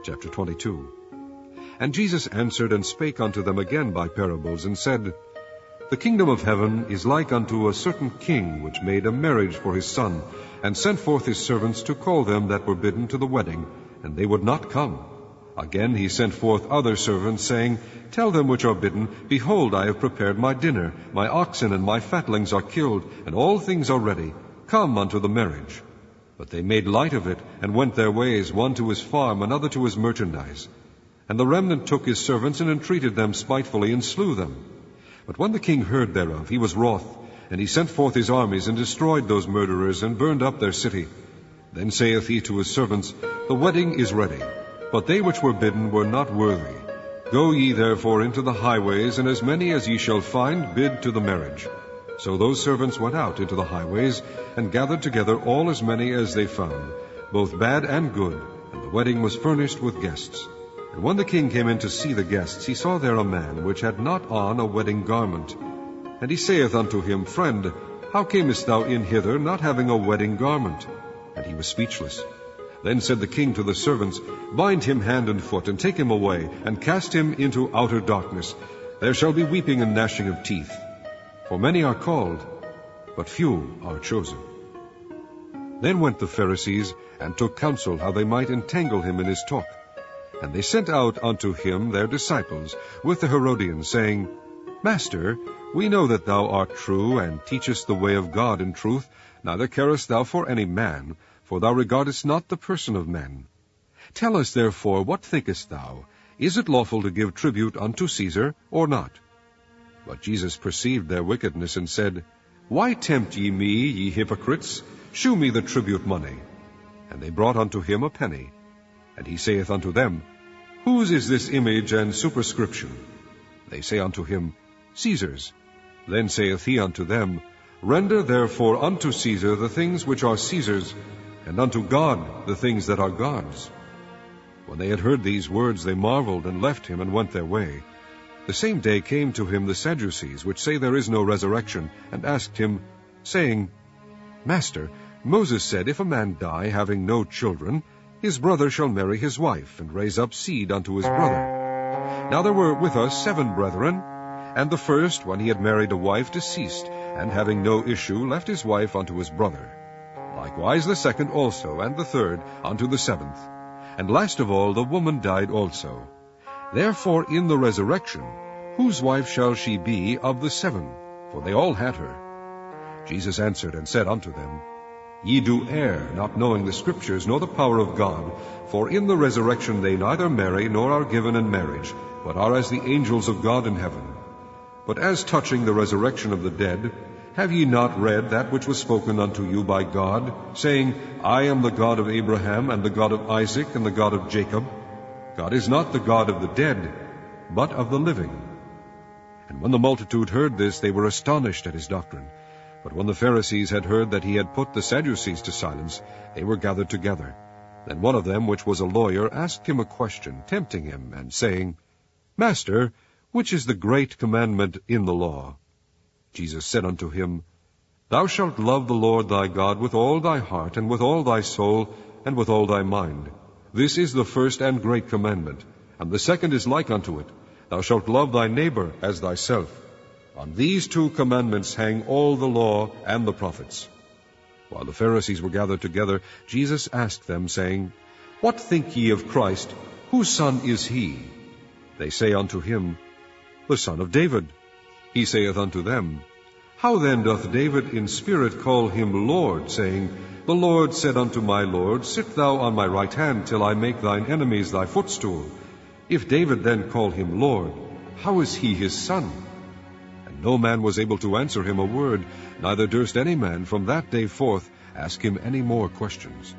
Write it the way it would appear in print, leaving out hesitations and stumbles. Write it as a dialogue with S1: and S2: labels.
S1: Chapter 22. And Jesus answered and spake unto them again by parables, and said, The kingdom of heaven is like unto a certain king, which made a marriage for his son, and sent forth his servants to call them that were bidden to the wedding, and they would not come. Again he sent forth other servants, saying, Tell them which are bidden, Behold, I have prepared my dinner. My oxen and my fatlings are killed, and all things are ready. Come unto the marriage. But they made light of it, and went their ways, one to his farm, another to his merchandise. And the remnant took his servants, and entreated them spitefully, and slew them. But when the king heard thereof, he was wroth, and he sent forth his armies, and destroyed those murderers, and burned up their city. Then saith he to his servants, The wedding is ready, but they which were bidden were not worthy. Go ye therefore into the highways, and as many as ye shall find, bid to the marriage. So those servants went out into the highways, and gathered together all as many as they found, both bad and good, and the wedding was furnished with guests. And when the king came in to see the guests, he saw there a man which had not on a wedding garment. And he saith unto him, Friend, how camest thou in hither, not having a wedding garment? And he was speechless. Then said the king to the servants, Bind him hand and foot, and take him away, and cast him into outer darkness. There shall be weeping and gnashing of teeth. For many are called, but few are chosen. Then went the Pharisees, and took counsel how they might entangle him in his talk. And they sent out unto him their disciples with the Herodians, saying, Master, we know that thou art true, and teachest the way of God in truth, neither carest thou for any man, for thou regardest not the person of men. Tell us therefore, what thinkest thou? Is it lawful to give tribute unto Caesar, or not? But Jesus perceived their wickedness, and said, Why tempt ye me, ye hypocrites? Shew me the tribute money. And they brought unto him a penny. And he saith unto them, Whose is this image and superscription? They say unto him, Caesar's. Then saith he unto them, Render therefore unto Caesar the things which are Caesar's, and unto God the things that are God's. When they had heard these words, they marveled, and left him, and went their way. The same day came to him the Sadducees, which say there is no resurrection, and asked him, saying, Master, Moses said, If a man die, having no children, his brother shall marry his wife, and raise up seed unto his brother. Now there were with us 7 brethren, and the first, when he had married a wife, deceased, and having no issue, left his wife unto his brother. Likewise the second also, and the third, unto the 7th. And last of all the woman died also. Therefore in the resurrection, whose wife shall she be of the 7? For they all had her. Jesus answered and said unto them, Ye do err, not knowing the Scriptures, nor the power of God. For in the resurrection they neither marry, nor are given in marriage, but are as the angels of God in heaven. But as touching the resurrection of the dead, have ye not read that which was spoken unto you by God, saying, I am the God of Abraham, and the God of Isaac, and the God of Jacob? God is not the God of the dead, but of the living. And when the multitude heard this, they were astonished at his doctrine. But when the Pharisees had heard that he had put the Sadducees to silence, they were gathered together. Then one of them, which was a lawyer, asked him a question, tempting him, and saying, Master, which is the great commandment in the law? Jesus said unto him, Thou shalt love the Lord thy God with all thy heart, and with all thy soul, and with all thy mind. This is the first and great commandment. And the second is like unto it, Thou shalt love thy neighbor as thyself. On these 2 commandments hang all the law and the prophets. While the Pharisees were gathered together, Jesus asked them, saying, What think ye of Christ? Whose son is he? They say unto him, The son of David. He saith unto them, How then doth David in spirit call him Lord, saying, The Lord said unto my Lord, Sit thou on my right hand, till I make thine enemies thy footstool. If David then call him Lord, how is he his son? And no man was able to answer him a word, neither durst any man from that day forth ask him any more questions.